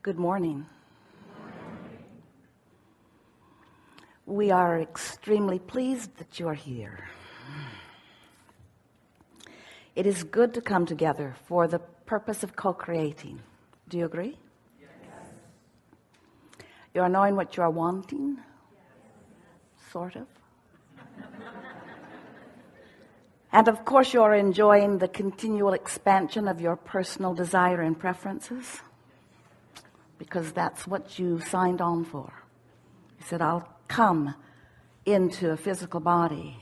Good morning. We are extremely pleased that you are here. It is good to come together for the purpose of co-creating. Do you agree? Yes. You are knowing what you are wanting? Yes. Sort of. And of course you are enjoying the continual expansion of your personal desire and preferences, because that's what you signed on for. You said, I'll come into a physical body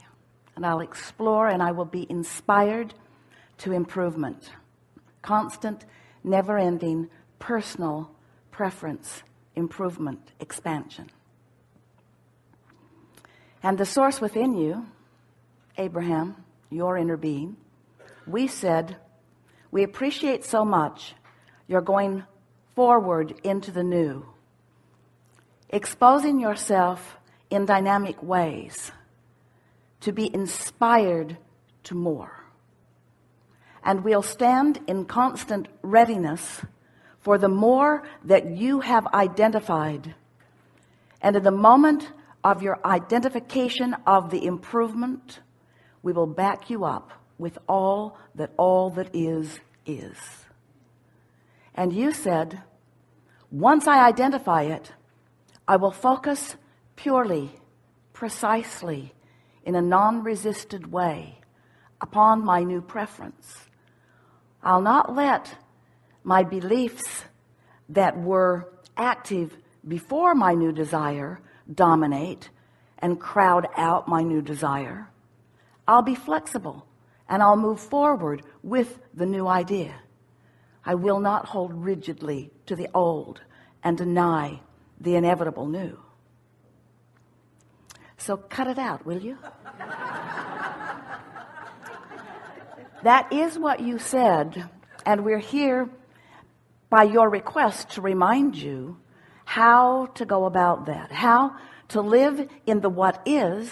and I'll explore and I will be inspired to improvement. Constant, never-ending, personal preference, improvement, expansion. And the source within you, Abraham, your inner being, we said, we appreciate so much you're going forward into the new, exposing yourself in dynamic ways to be inspired to more. And we'll stand in constant readiness for the more that you have identified. And in the moment of your identification of the improvement, we will back you up with all that is. And you said, once I identify it, I will focus purely, precisely, in a non-resisted way upon my new preference. I'll not let my beliefs that were active before my new desire dominate and crowd out my new desire. I'll be flexible and I'll move forward with the new idea. I will not hold rigidly to the old and deny the inevitable new. So cut it out, will you? That is what you said, and we're here by your request to remind you how to go about that, how to live in the what is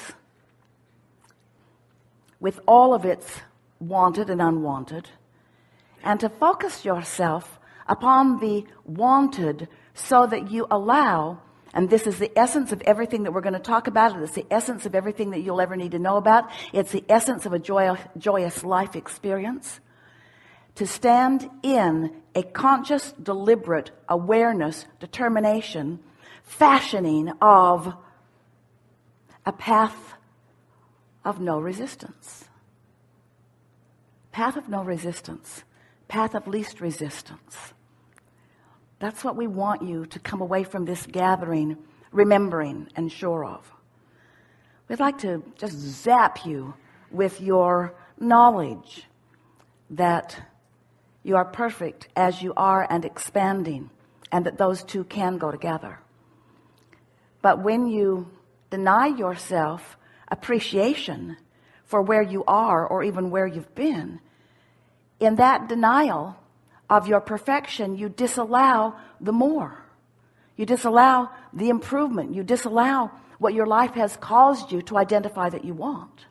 with all of its wanted and unwanted, and to focus yourself upon the wanted so that you allow, and this is the essence of everything that we're going to talk about, it's the essence of everything that you'll ever need to know about, it's the essence of a joyous life experience, to stand in a conscious, deliberate awareness, determination, fashioning of a path of no resistance. Path of no resistance. Path of least resistance. That's what we want you to come away from this gathering remembering and sure of. We'd like to just zap you with your knowledge that you are perfect as you are and expanding, and that those two can go together. But when you deny yourself appreciation for where you are or even where you've been, in that denial of your perfection, you disallow the more. You disallow the improvement. You disallow what your life has caused you to identify that you want.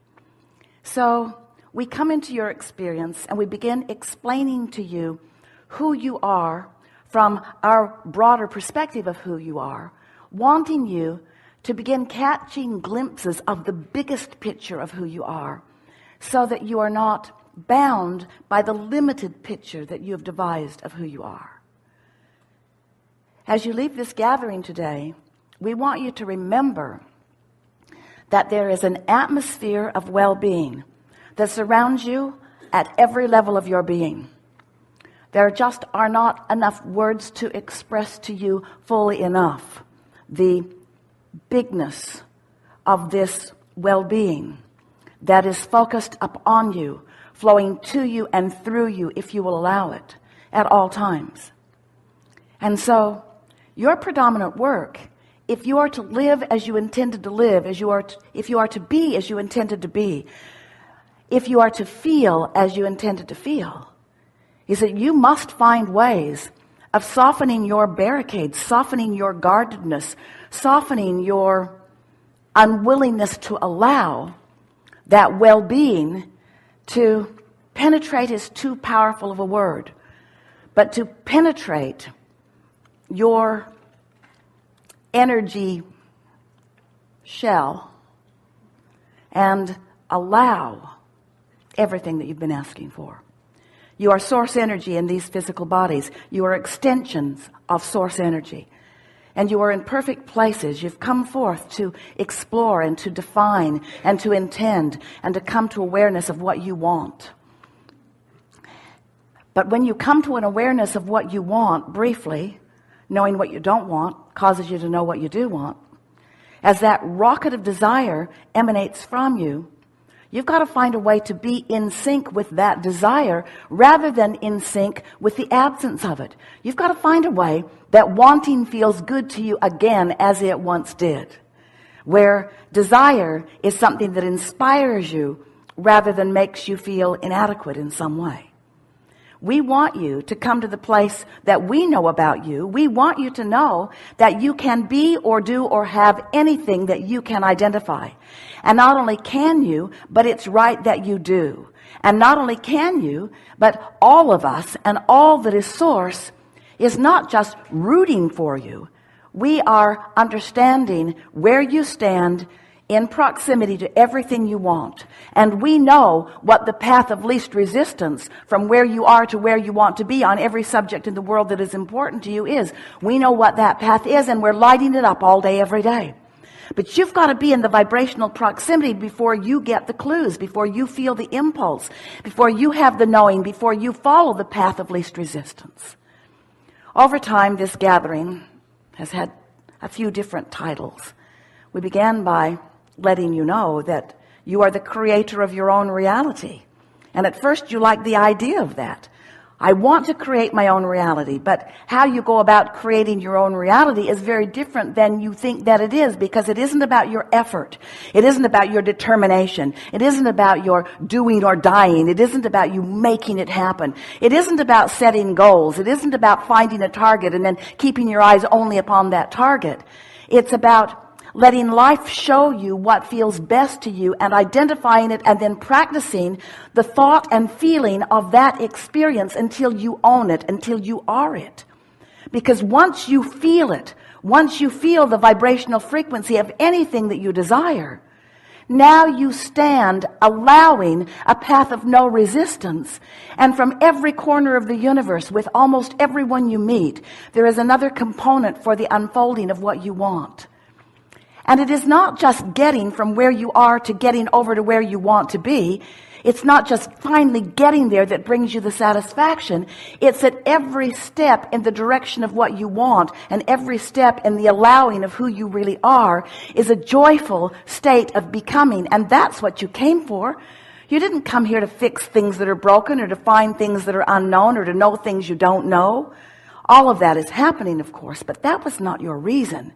So we come into your experience and we begin explaining to you who you are from our broader perspective of who you are, wanting you to begin catching glimpses of the biggest picture of who you are, so that you are not bound by the limited picture that you have devised of who you are. As you leave this gathering today, we want you to remember that there is an atmosphere of well-being that surrounds you at every level of your being. There just are not enough words to express to you fully enough the bigness of this well-being that is focused upon you, flowing to you and through you, if you will allow it, at all times. And so your predominant work, if you are to live as you intended to live, if you are to be as you intended to be, if you are to feel as you intended to feel, is that you must find ways of softening your barricades, softening your guardedness, softening your unwillingness to allow that well-being to penetrate is too powerful of a word, but to penetrate your energy shell and allow everything that you've been asking for. You are source energy in these physical bodies. You are extensions of source energy. And you are in perfect places. You've come forth to explore and to define and to intend and to come to awareness of what you want. But when you come to an awareness of what you want briefly, knowing what you don't want causes you to know what you do want. As that rocket of desire emanates from you, you've got to find a way to be in sync with that desire rather than in sync with the absence of it. You've got to find a way that wanting feels good to you again as it once did, where desire is something that inspires you rather than makes you feel inadequate in some way. We want you to come to the place that we know about you. We want you to know that you can be or do or have anything that you can identify. And not only can you, but it's right that you do. And not only can you, but all of us and all that is source is not just rooting for you. We are understanding where you stand in proximity to everything you want. And we know what the path of least resistance from where you are to where you want to be on every subject in the world that is important to you is. We know what that path is, and we're lighting it up all day, every day. But you've got to be in the vibrational proximity before you get the clues, before you feel the impulse, before you have the knowing, before you follow the path of least resistance. Over time, this gathering has had a few different titles. We began by letting you know that you are the creator of your own reality. And at first you liked the idea of that. I want to create my own reality, but how you go about creating your own reality is very different than you think that it is, because it isn't about your effort. It isn't about your determination. It isn't about your doing or dying. It isn't about you making it happen. It isn't about setting goals. It isn't about finding a target and then keeping your eyes only upon that target. It's about letting life show you what feels best to you and identifying it and then practicing the thought and feeling of that experience until you own it, until you are it. Because once you feel it, once you feel the vibrational frequency of anything that you desire, now you stand allowing a path of no resistance. And from every corner of the universe, with almost everyone you meet, there is another component for the unfolding of what you want. And it is not just getting from where you are to getting over to where you want to be. It's not just finally getting there that brings you the satisfaction. It's at every step in the direction of what you want, and every step in the allowing of who you really are is a joyful state of becoming. And that's what you came for. You didn't come here to fix things that are broken, or to find things that are unknown, or to know things you don't know. All of that is happening, of course, but that was not your reason.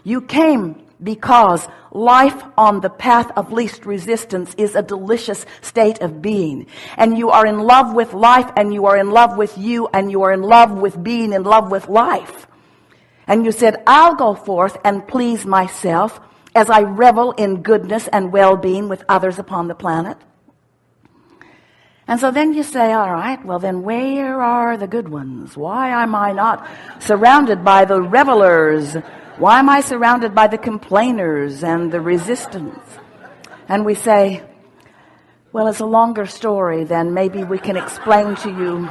You came because life on the path of least resistance is a delicious state of being. And you are in love with life, and you are in love with you, and you are in love with being in love with life. And you said, I'll go forth and please myself as I revel in goodness and well-being with others upon the planet. And so then you say, all right, well then where are the good ones? Why am I not surrounded by the revelers? Why am I surrounded by the complainers and the resistance? And we say, well, it's a longer story than maybe we can explain to you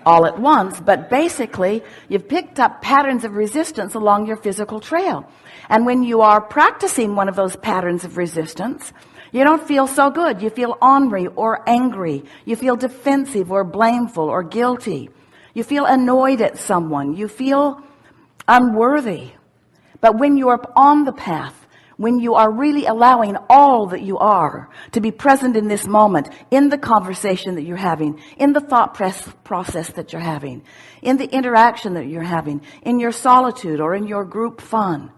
all at once. But basically, you've picked up patterns of resistance along your physical trail. And when you are practicing one of those patterns of resistance, you don't feel so good. You feel ornery or angry. You feel defensive or blameful or guilty. You feel annoyed at someone. You feel unworthy. But when you are on the path, when you are really allowing all that you are to be present in this moment, in the conversation that you're having, in the thought process that you're having, in the interaction that you're having, in your solitude or in your group fun,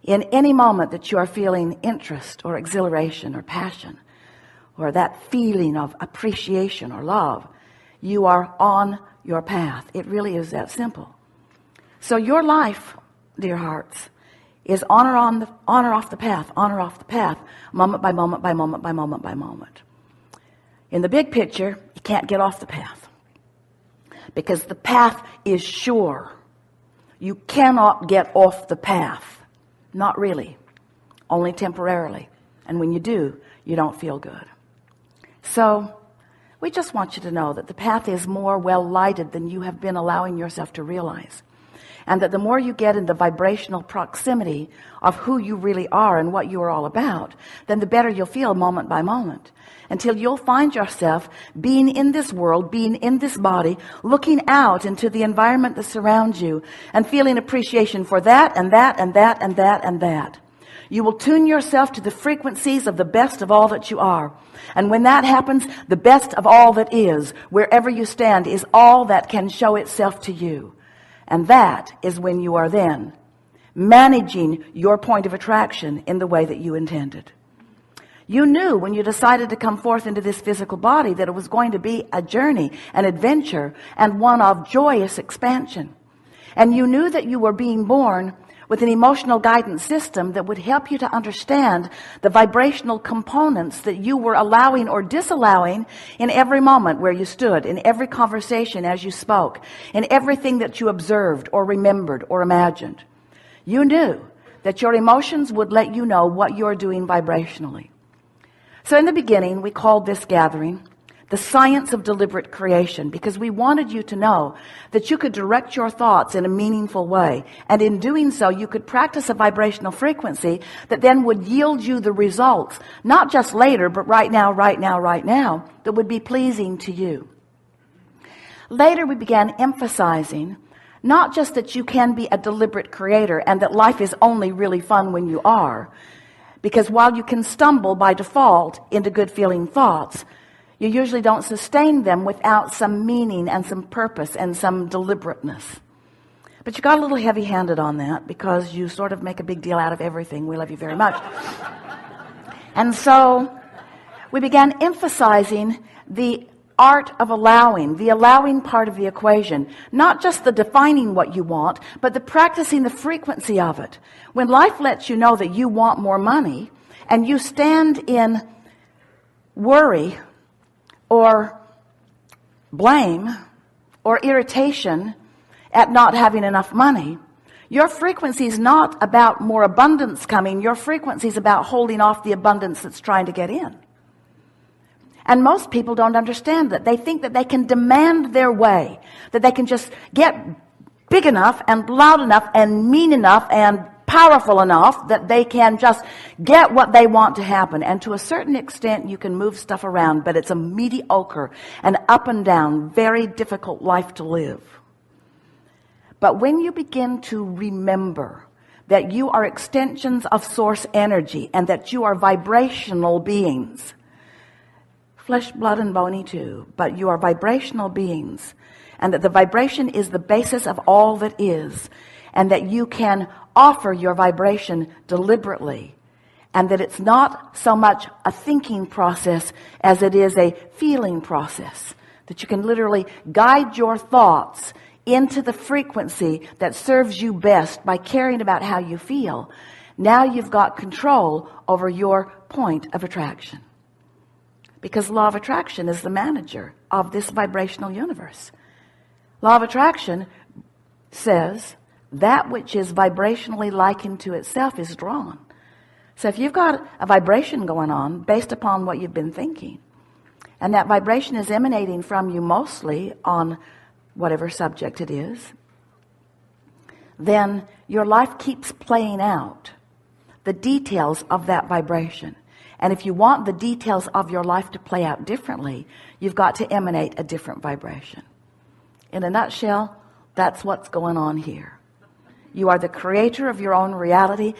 in any moment that you are feeling interest or exhilaration or passion or that feeling of appreciation or love, you are on your path. It really is that simple. So your life, dear hearts, is on or off the path, moment by moment by moment by moment by moment. In the big picture, you can't get off the path because the path is sure. You cannot get off the path. Not really. Only temporarily. And when you do, you don't feel good. So we just want you to know that the path is more well lighted than you have been allowing yourself to realize. And that the more you get in the vibrational proximity of who you really are and what you are all about, then the better you'll feel moment by moment. Until you'll find yourself being in this world, being in this body, looking out into the environment that surrounds you and feeling appreciation for that and that and that and that and that. You will tune yourself to the frequencies of the best of all that you are. And when that happens, the best of all that is, wherever you stand, is all that can show itself to you. And that is when you are then managing your point of attraction in the way that you intended. You knew when you decided to come forth into this physical body that it was going to be a journey, an adventure, and one of joyous expansion. And you knew that you were being born with an emotional guidance system that would help you to understand the vibrational components that you were allowing or disallowing in every moment where you stood, in every conversation as you spoke, in everything that you observed or remembered or imagined. You knew that your emotions would let you know what you're doing vibrationally. So in the beginning, we called this gathering the science of deliberate creation, because we wanted you to know that you could direct your thoughts in a meaningful way. And in doing so, you could practice a vibrational frequency that then would yield you the results, not just later, but right now, that would be pleasing to you. Later, we began emphasizing not just that you can be a deliberate creator and that life is only really fun when you are, because while you can stumble by default into good feeling thoughts, you usually don't sustain them without some meaning and some purpose and some deliberateness. But you got a little heavy-handed on that because you sort of make a big deal out of everything. We love you very much. And so we began emphasizing the art of allowing, the allowing part of the equation. Not just the defining what you want, but the practicing the frequency of it. When life lets you know that you want more money and you stand in worry or blame or irritation at not having enough money, your frequency is not about more abundance coming. Your frequency is about holding off the abundance that's trying to get in. And most people don't understand that. They think that they can demand their way, that they can just get big enough and loud enough and mean enough and powerful enough that they can just get what they want to happen. And to a certain extent, you can move stuff around, but it's a mediocre and up and down, very difficult life to live. But when you begin to remember that you are extensions of source energy and that you are vibrational beings, flesh, blood, and bony too, but you are vibrational beings, and that the vibration is the basis of all that is, and that you can offer your vibration deliberately, and that it's not so much a thinking process as it is a feeling process, that you can literally guide your thoughts into the frequency that serves you best by caring about how you feel. Now you've got control over your point of attraction. Because law of attraction is the manager of this vibrational universe. Law of attraction says that which is vibrationally likened to itself is drawn. So if you've got a vibration going on based upon what you've been thinking, and that vibration is emanating from you mostly on whatever subject it is, then your life keeps playing out the details of that vibration. And if you want the details of your life to play out differently, you've got to emanate a different vibration. In a nutshell, that's what's going on here. You are the creator of your own reality.